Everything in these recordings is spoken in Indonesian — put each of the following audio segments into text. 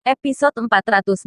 Episode 488.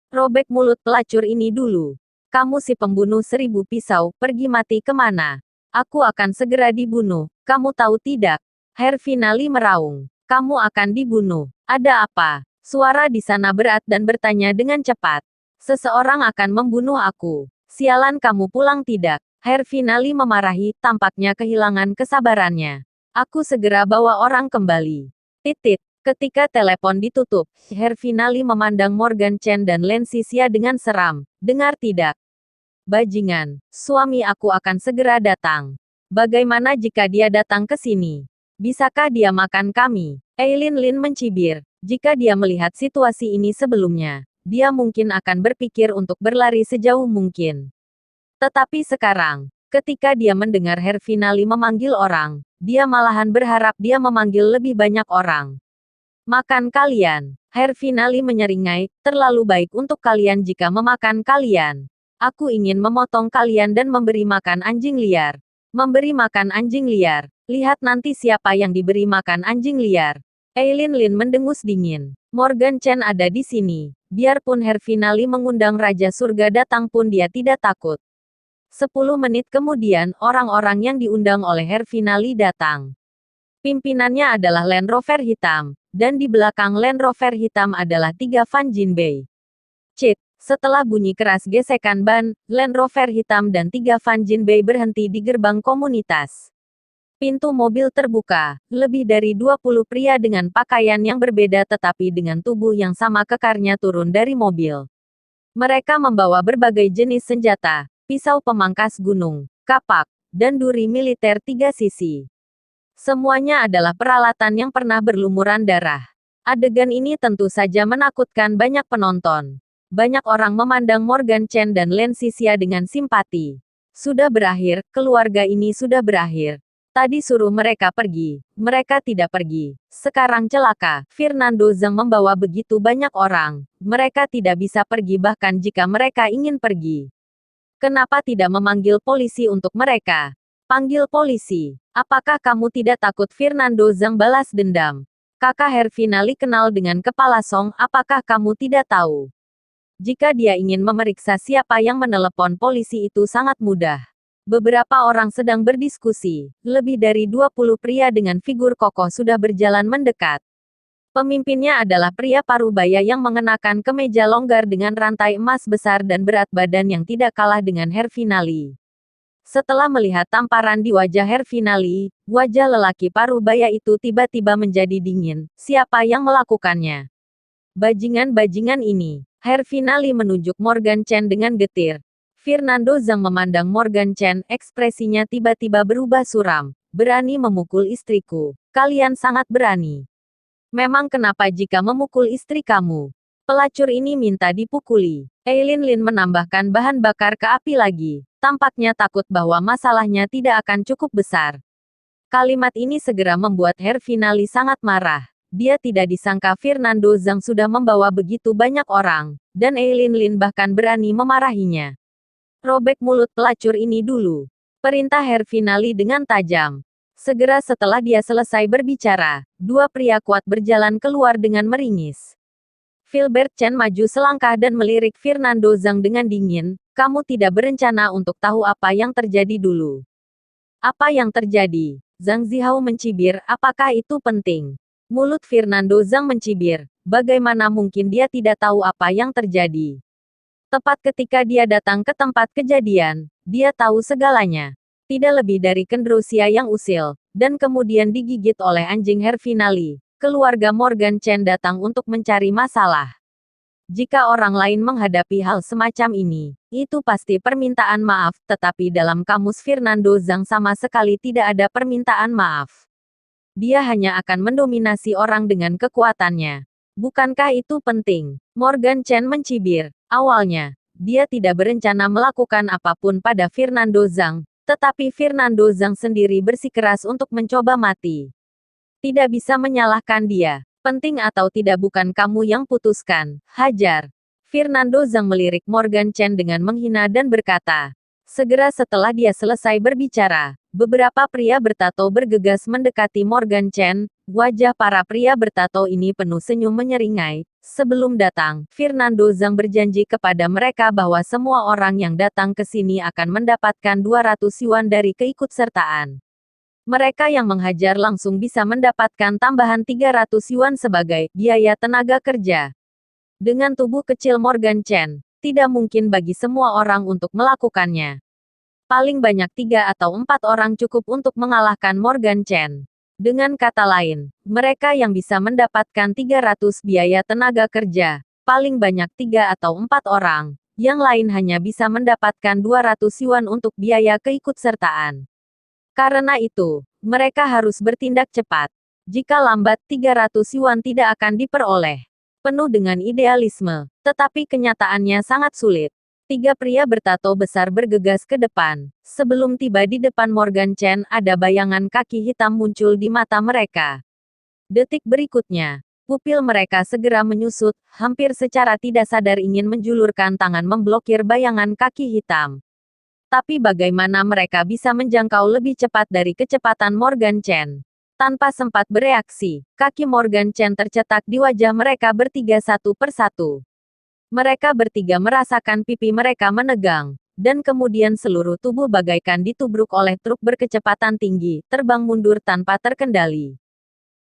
Robek mulut pelacur ini dulu. Kamu si pembunuh 1000 pisau, pergi mati kemana? Aku akan segera dibunuh, kamu tahu tidak? Herfinali meraung. Kamu akan dibunuh. Ada apa? Suara di sana berat dan bertanya dengan cepat. Seseorang akan membunuh aku. Sialan kamu pulang tidak? Herfinali memarahi, tampaknya kehilangan kesabarannya. Aku segera bawa orang kembali. Titit. Ketika telepon ditutup, Herfinali memandang Morgan Chen dan Lensisia dengan seram. Dengar tidak? Bajingan, suami aku akan segera datang. Bagaimana jika dia datang ke sini? Bisakah dia makan kami? Eileen Lin mencibir. Jika dia melihat situasi ini sebelumnya, dia mungkin akan berpikir untuk berlari sejauh mungkin. Tetapi sekarang, ketika dia mendengar Herfinali memanggil orang, dia malahan berharap dia memanggil lebih banyak orang. Makan kalian. Herfinali menyeringai, terlalu baik untuk kalian jika memakan kalian. Aku ingin memotong kalian dan memberi makan anjing liar. Memberi makan anjing liar. Lihat nanti siapa yang diberi makan anjing liar. Eileen Lin mendengus dingin. Morgan Chen ada di sini. Biarpun Herfinali mengundang Raja Surga datang pun dia tidak takut. 10 menit kemudian, orang-orang yang diundang oleh Herfinali datang. Pimpinannya adalah Land Rover hitam, dan di belakang Land Rover hitam adalah 3 Fan Jinbei. Cit, setelah bunyi keras gesekan ban, Land Rover hitam dan 3 Fan Jinbei berhenti di gerbang komunitas. Pintu mobil terbuka, lebih dari 20 pria dengan pakaian yang berbeda tetapi dengan tubuh yang sama kekarnya turun dari mobil. Mereka membawa berbagai jenis senjata, pisau pemangkas gunung, kapak, dan duri militer 3 sisi. Semuanya adalah peralatan yang pernah berlumuran darah. Adegan ini tentu saja menakutkan banyak penonton. Banyak orang memandang Morgan Chen dan Lensisia dengan simpati. Sudah berakhir, keluarga ini sudah berakhir. Tadi suruh mereka pergi, mereka tidak pergi. Sekarang celaka, Fernando Zhang membawa begitu banyak orang. Mereka tidak bisa pergi bahkan jika mereka ingin pergi. Kenapa tidak memanggil polisi untuk mereka? Panggil polisi. Apakah kamu tidak takut Fernando Zhang balas dendam? Kakak Herfinali kenal dengan kepala Song, apakah kamu tidak tahu? Jika dia ingin memeriksa siapa yang menelepon polisi itu sangat mudah. Beberapa orang sedang berdiskusi. Lebih dari 20 pria dengan figur kokoh sudah berjalan mendekat. Pemimpinnya adalah pria parubaya yang mengenakan kemeja longgar dengan rantai emas besar dan berat badan yang tidak kalah dengan Herfinali. Setelah melihat tamparan di wajah Herfinali, wajah lelaki parubaya itu tiba-tiba menjadi dingin. Siapa yang melakukannya? Bajingan-bajingan ini. Herfinali menunjuk Morgan Chen dengan getir. Fernando Zhang memandang Morgan Chen, ekspresinya tiba-tiba berubah suram. Berani memukul istriku. Kalian sangat berani. Memang kenapa jika memukul istri kamu? Pelacur ini minta dipukuli. Eileen Lin menambahkan bahan bakar ke api lagi. Tampaknya takut bahwa masalahnya tidak akan cukup besar. Kalimat ini segera membuat Herfinali sangat marah. Dia tidak disangka Fernando Zhang sudah membawa begitu banyak orang, dan Eileen Lin bahkan berani memarahinya. Robek mulut pelacur ini dulu. Perintah Herfinali dengan tajam. Segera setelah dia selesai berbicara, 2 pria kuat berjalan keluar dengan meringis. Filbert Chen maju selangkah dan melirik Fernando Zhang dengan dingin, kamu tidak berencana untuk tahu apa yang terjadi dulu. Apa yang terjadi? Zhang Zihao mencibir, apakah itu penting? Mulut Fernando Zhang mencibir, bagaimana mungkin dia tidak tahu apa yang terjadi? Tepat ketika dia datang ke tempat kejadian, dia tahu segalanya. Tidak lebih dari Kendrosia yang usil, dan kemudian digigit oleh anjing Herfinali. Keluarga Morgan Chen datang untuk mencari masalah. Jika orang lain menghadapi hal semacam ini, itu pasti permintaan maaf, tetapi dalam kamus Fernando Zhang sama sekali tidak ada permintaan maaf. Dia hanya akan mendominasi orang dengan kekuatannya. Bukankah itu penting? Morgan Chen mencibir. Awalnya, dia tidak berencana melakukan apapun pada Fernando Zhang, tetapi Fernando Zhang sendiri bersikeras untuk mencoba mati. Tidak bisa menyalahkan dia. Penting atau tidak bukan kamu yang putuskan. Hajar. Fernando Zhang melirik Morgan Chen dengan menghina dan berkata. Segera setelah dia selesai berbicara, Beberapa pria bertato bergegas mendekati Morgan Chen. Wajah para pria bertato ini penuh senyum menyeringai. Sebelum datang, Fernando Zhang berjanji kepada mereka bahwa semua orang yang datang ke sini akan mendapatkan 200 yuan dari keikutsertaan. Mereka yang menghajar langsung bisa mendapatkan tambahan 300 yuan sebagai biaya tenaga kerja. Dengan tubuh kecil Morgan Chen, tidak mungkin bagi semua orang untuk melakukannya. Paling banyak 3 atau 4 orang cukup untuk mengalahkan Morgan Chen. Dengan kata lain, mereka yang bisa mendapatkan 300 biaya tenaga kerja, paling banyak 3 atau 4 orang, yang lain hanya bisa mendapatkan 200 yuan untuk biaya keikutsertaan. Karena itu, mereka harus bertindak cepat. Jika lambat 300 yuan tidak akan diperoleh. Penuh dengan idealisme, tetapi kenyataannya sangat sulit. 3 pria bertato besar bergegas ke depan. Sebelum tiba di depan Morgan Chen, ada bayangan kaki hitam muncul di mata mereka. Detik berikutnya, pupil mereka segera menyusut, hampir secara tidak sadar ingin menjulurkan tangan memblokir bayangan kaki hitam. Tapi bagaimana mereka bisa menjangkau lebih cepat dari kecepatan Morgan Chen? Tanpa sempat bereaksi, kaki Morgan Chen tercetak di wajah mereka bertiga satu persatu. Mereka bertiga merasakan pipi mereka menegang, dan kemudian seluruh tubuh bagaikan ditubruk oleh truk berkecepatan tinggi, terbang mundur tanpa terkendali.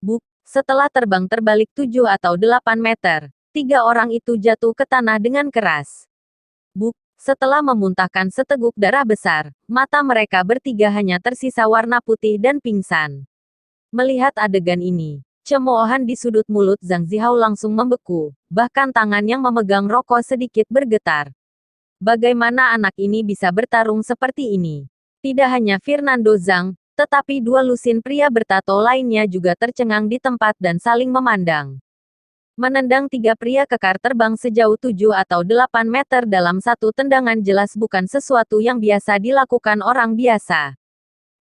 Buk, setelah terbang terbalik 7 atau 8 meter, 3 orang itu jatuh ke tanah dengan keras. Buk, setelah memuntahkan seteguk darah besar, mata mereka bertiga hanya tersisa warna putih dan pingsan. Melihat adegan ini, cemoohan di sudut mulut Zhang Zihao langsung membeku, bahkan tangan yang memegang rokok sedikit bergetar. Bagaimana anak ini bisa bertarung seperti ini? Tidak hanya Fernando Zhang, tetapi 2 lusin pria bertato lainnya juga tercengang di tempat dan saling memandang. Menendang 3 pria kekar terbang sejauh 7 atau 8 meter dalam satu tendangan jelas bukan sesuatu yang biasa dilakukan orang biasa.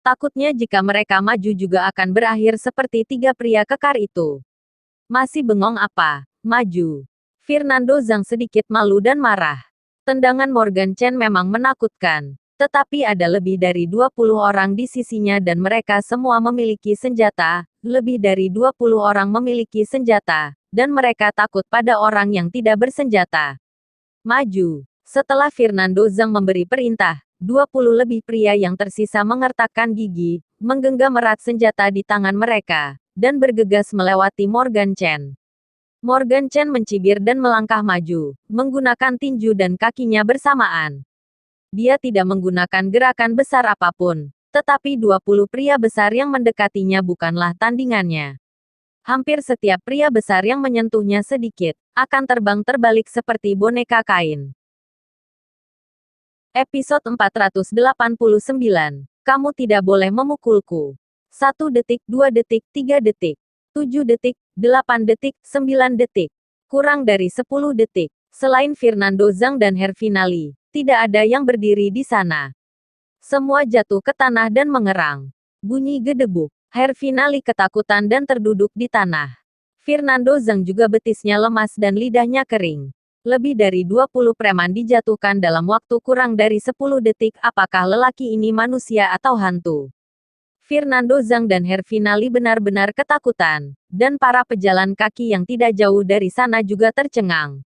Takutnya jika mereka maju juga akan berakhir seperti 3 pria kekar itu. Masih bengong apa? Maju. Fernando Zhang sedikit malu dan marah. Tendangan Morgan Chen memang menakutkan. Tetapi ada lebih dari 20 orang di sisinya dan mereka semua memiliki senjata. Lebih dari 20 orang memiliki senjata. Dan mereka takut pada orang yang tidak bersenjata. Maju. Setelah Fernando Zhang memberi perintah, 20 lebih pria yang tersisa mengertakkan gigi, menggenggam erat senjata di tangan mereka, dan bergegas melewati Morgan Chen. Morgan Chen mencibir dan melangkah maju, menggunakan tinju dan kakinya bersamaan. Dia tidak menggunakan gerakan besar apapun, tetapi 20 pria besar yang mendekatinya bukanlah tandingannya. Hampir setiap pria besar yang menyentuhnya sedikit, akan terbang terbalik seperti boneka kain. Episode 489. Kamu tidak boleh memukulku. 1 detik, 2 detik, 3 detik, 7 detik, 8 detik, 9 detik. Kurang dari 10 detik. Selain Fernando Zhang dan Herfinali, tidak ada yang berdiri di sana. Semua jatuh ke tanah dan mengerang. Bunyi gedebuk. Herfinali ketakutan dan terduduk di tanah. Fernando Zhang juga betisnya lemas dan lidahnya kering. Lebih dari 20 preman dijatuhkan dalam waktu kurang dari 10 detik. Apakah lelaki ini manusia atau hantu? Fernando Zhang dan Herfinali benar-benar ketakutan, dan para pejalan kaki yang tidak jauh dari sana juga tercengang.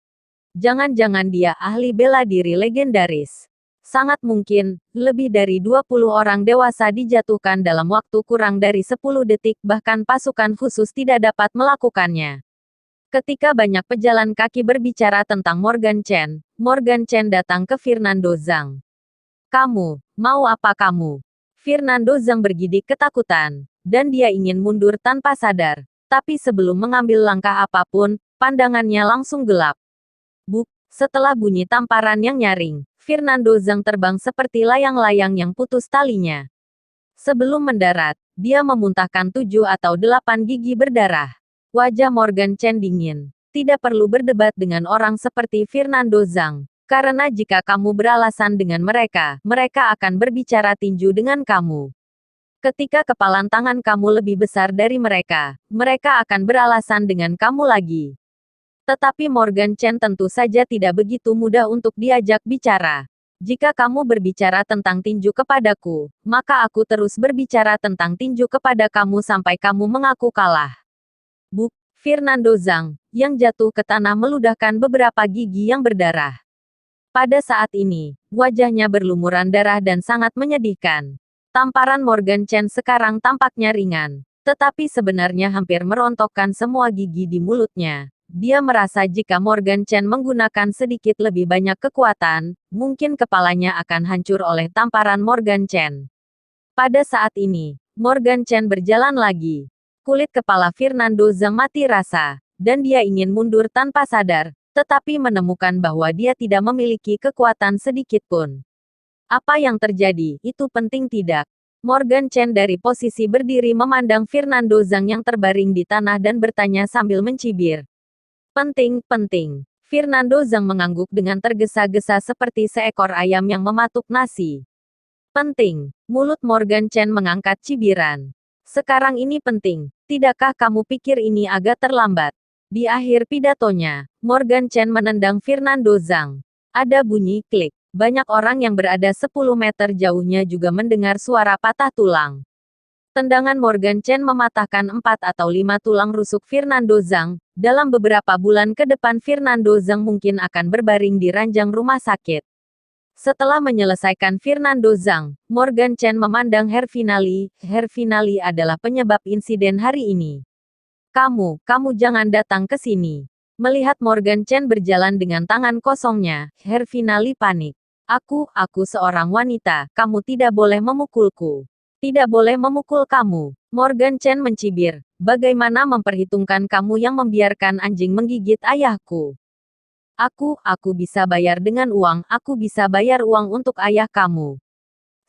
Jangan-jangan dia ahli bela diri legendaris. Sangat mungkin, lebih dari 20 orang dewasa dijatuhkan dalam waktu kurang dari 10 detik, bahkan pasukan khusus tidak dapat melakukannya. Ketika banyak pejalan kaki berbicara tentang Morgan Chen datang ke Fernando Zhang. Kamu, mau apa kamu? Fernando Zhang bergidik ketakutan, dan dia ingin mundur tanpa sadar. Tapi sebelum mengambil langkah apapun, pandangannya langsung gelap. Buk, setelah bunyi tamparan yang nyaring, Fernando Zhang terbang seperti layang-layang yang putus talinya. Sebelum mendarat, dia memuntahkan 7 atau 8 gigi berdarah. Wajah Morgan Chen dingin. Tidak perlu berdebat dengan orang seperti Fernando Zhang. Karena jika kamu beralasan dengan mereka, mereka akan berbicara tinju dengan kamu. Ketika kepalan tangan kamu lebih besar dari mereka, mereka akan beralasan dengan kamu lagi. Tetapi Morgan Chen tentu saja tidak begitu mudah untuk diajak bicara. Jika kamu berbicara tentang tinju kepadaku, maka aku terus berbicara tentang tinju kepada kamu sampai kamu mengaku kalah. Buk, Fernando Zhang, yang jatuh ke tanah meludahkan beberapa gigi yang berdarah. Pada saat ini, wajahnya berlumuran darah dan sangat menyedihkan. Tamparan Morgan Chen sekarang tampaknya ringan, tetapi sebenarnya hampir merontokkan semua gigi di mulutnya. Dia merasa jika Morgan Chen menggunakan sedikit lebih banyak kekuatan, mungkin kepalanya akan hancur oleh tamparan Morgan Chen. Pada saat ini, Morgan Chen berjalan lagi. Kulit kepala Fernando Zhang mati rasa, dan dia ingin mundur tanpa sadar, tetapi menemukan bahwa dia tidak memiliki kekuatan sedikit pun. Apa yang terjadi, itu penting tidak. Morgan Chen dari posisi berdiri memandang Fernando Zhang yang terbaring di tanah dan bertanya sambil mencibir. Penting, penting. Fernando Zhang mengangguk dengan tergesa-gesa seperti seekor ayam yang mematuk nasi. Penting. Mulut Morgan Chen mengangkat cibiran. Sekarang ini penting. Tidakkah kamu pikir ini agak terlambat? Di akhir pidatonya, Morgan Chen menendang Fernando Zhang. Ada bunyi klik. Banyak orang yang berada 10 meter jauhnya juga mendengar suara patah tulang. Tendangan Morgan Chen mematahkan 4 atau 5 tulang rusuk Fernando Zhang. Dalam beberapa bulan ke depan Fernando Zhang mungkin akan berbaring di ranjang rumah sakit. Setelah menyelesaikan Fernando Zhang, Morgan Chen memandang Herfinali. Herfinali adalah penyebab insiden hari ini. Kamu jangan datang ke sini. Melihat Morgan Chen berjalan dengan tangan kosongnya, Herfinali panik. Aku seorang wanita, kamu tidak boleh memukulku. Tidak boleh memukul kamu. Morgan Chen mencibir. Bagaimana memperhitungkan kamu yang membiarkan anjing menggigit ayahku? Aku bisa bayar dengan uang. Aku bisa bayar uang untuk ayah kamu.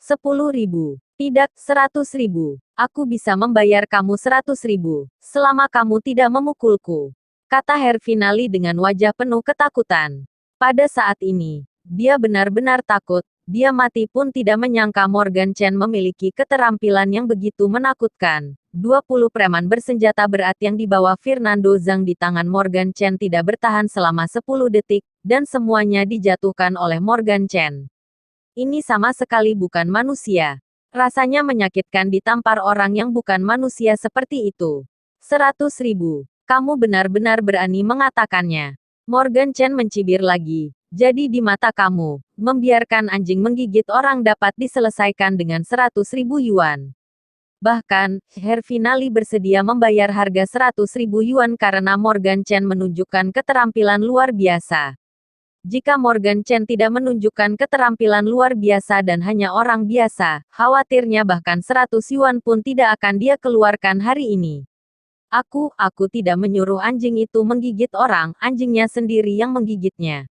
10.000. Tidak, 100.000. Aku bisa membayar kamu 100.000. Selama kamu tidak memukulku. Kata Herfinali dengan wajah penuh ketakutan. Pada saat ini, dia benar-benar takut. Dia mati pun tidak menyangka Morgan Chen memiliki keterampilan yang begitu menakutkan. 20 preman bersenjata berat yang dibawa Fernando Zhang di tangan Morgan Chen tidak bertahan selama 10 detik, dan semuanya dijatuhkan oleh Morgan Chen. Ini sama sekali bukan manusia. Rasanya menyakitkan ditampar orang yang bukan manusia seperti itu. 100.000. Kamu benar-benar berani mengatakannya. Morgan Chen mencibir lagi. Jadi di mata kamu, membiarkan anjing menggigit orang dapat diselesaikan dengan 100.000 yuan. Bahkan, Herfinali bersedia membayar harga 100.000 yuan karena Morgan Chen menunjukkan keterampilan luar biasa. Jika Morgan Chen tidak menunjukkan keterampilan luar biasa dan hanya orang biasa, khawatirnya bahkan 100 yuan pun tidak akan dia keluarkan hari ini. Aku tidak menyuruh anjing itu menggigit orang, anjingnya sendiri yang menggigitnya.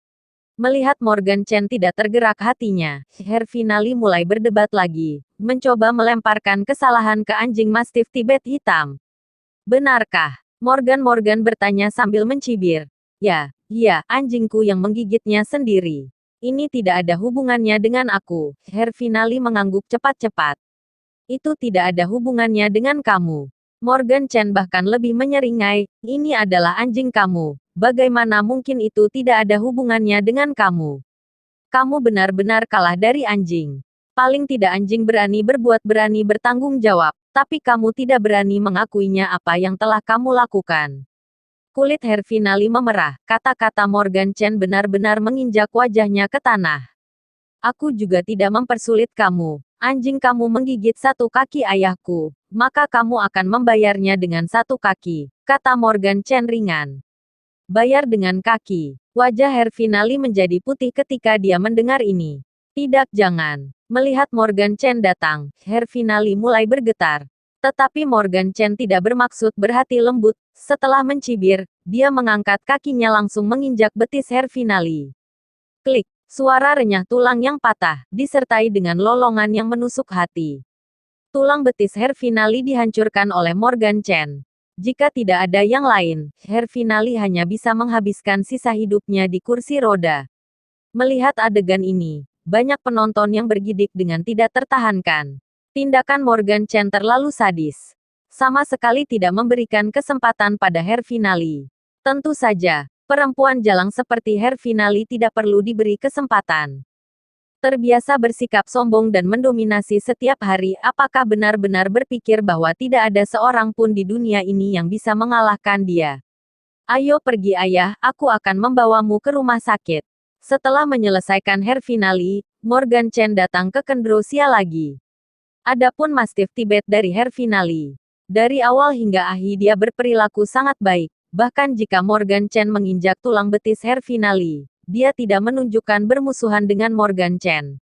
Melihat Morgan Chen tidak tergerak hatinya, Herfinali mulai berdebat lagi, mencoba melemparkan kesalahan ke anjing Mastiff Tibet hitam. Benarkah? Morgan bertanya sambil mencibir. Ya, anjingku yang menggigitnya sendiri. Ini tidak ada hubungannya dengan aku. Herfinali mengangguk cepat-cepat. Itu tidak ada hubungannya dengan kamu. Morgan Chen bahkan lebih menyeringai, ini adalah anjing kamu. Bagaimana mungkin itu tidak ada hubungannya dengan kamu? Kamu benar-benar kalah dari anjing. Paling tidak anjing berani bertanggung jawab, tapi kamu tidak berani mengakuinya apa yang telah kamu lakukan. Kulit Herfinali memerah, kata-kata Morgan Chen benar-benar menginjak wajahnya ke tanah. Aku juga tidak mempersulit kamu. Anjing kamu menggigit satu kaki ayahku, maka kamu akan membayarnya dengan satu kaki, kata Morgan Chen ringan. Bayar dengan kaki. Wajah Herfinali menjadi putih ketika dia mendengar ini. Tidak, jangan. Melihat Morgan Chen datang, Herfinali mulai bergetar. Tetapi Morgan Chen tidak bermaksud berhati lembut. Setelah mencibir, dia mengangkat kakinya langsung menginjak betis Herfinali. Klik. Suara renyah tulang yang patah, disertai dengan lolongan yang menusuk hati. Tulang betis Herfinali dihancurkan oleh Morgan Chen. Jika tidak ada yang lain, Herfinali hanya bisa menghabiskan sisa hidupnya di kursi roda. Melihat adegan ini, banyak penonton yang bergidik dengan tidak tertahankan. Tindakan Morgan Chen terlalu sadis. Sama sekali tidak memberikan kesempatan pada Herfinali. Tentu saja, perempuan jalang seperti Herfinali tidak perlu diberi kesempatan. Terbiasa bersikap sombong dan mendominasi setiap hari, apakah benar-benar berpikir bahwa tidak ada seorang pun di dunia ini yang bisa mengalahkan dia? Ayo pergi ayah, aku akan membawamu ke rumah sakit. Setelah menyelesaikan Herfinali, Morgan Chen datang ke Kendrosia lagi. Adapun Mastiff Tibet dari Herfinali. Dari awal hingga akhir dia berperilaku sangat baik, bahkan jika Morgan Chen menginjak tulang betis Herfinali. Dia tidak menunjukkan bermusuhan dengan Morgan Chen.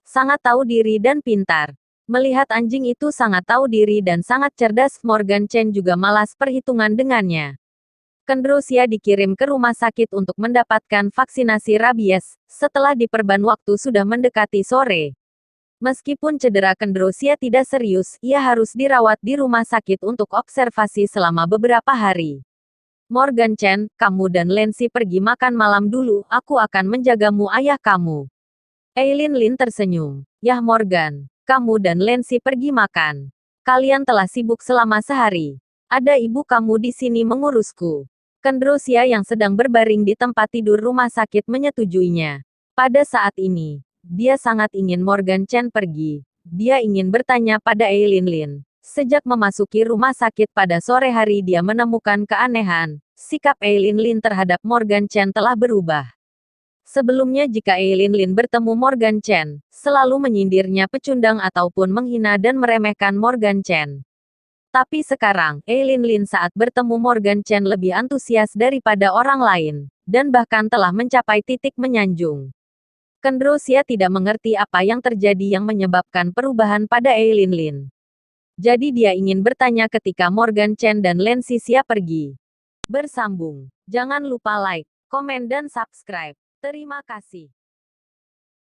Sangat tahu diri dan pintar. Melihat anjing itu sangat tahu diri dan sangat cerdas, Morgan Chen juga malas perhitungan dengannya. Kendrosia dikirim ke rumah sakit untuk mendapatkan vaksinasi rabies, setelah diperban waktu sudah mendekati sore. Meskipun cedera Kendrosia tidak serius, ia harus dirawat di rumah sakit untuk observasi selama beberapa hari. Morgan Chen, kamu dan Lancy pergi makan malam dulu, aku akan menjagamu ayah kamu. Eileen Lin tersenyum. Yah Morgan, kamu dan Lancy pergi makan. Kalian telah sibuk selama sehari. Ada ibu kamu di sini mengurusku. Kendrosia yang sedang berbaring di tempat tidur rumah sakit menyetujuinya. Pada saat ini, dia sangat ingin Morgan Chen pergi. Dia ingin bertanya pada Eileen Lin. Sejak memasuki rumah sakit pada sore hari dia menemukan keanehan. Sikap Eileen Lin terhadap Morgan Chen telah berubah. Sebelumnya jika Eileen Lin bertemu Morgan Chen, selalu menyindirnya pecundang ataupun menghina dan meremehkan Morgan Chen. Tapi sekarang, Eileen Lin saat bertemu Morgan Chen lebih antusias daripada orang lain, dan bahkan telah mencapai titik menyanjung. Kendrosia tidak mengerti apa yang terjadi yang menyebabkan perubahan pada Eileen Lin. Jadi dia ingin bertanya ketika Morgan Chen dan Lancy siap pergi. Bersambung. Jangan lupa like, komen dan subscribe. Terima kasih.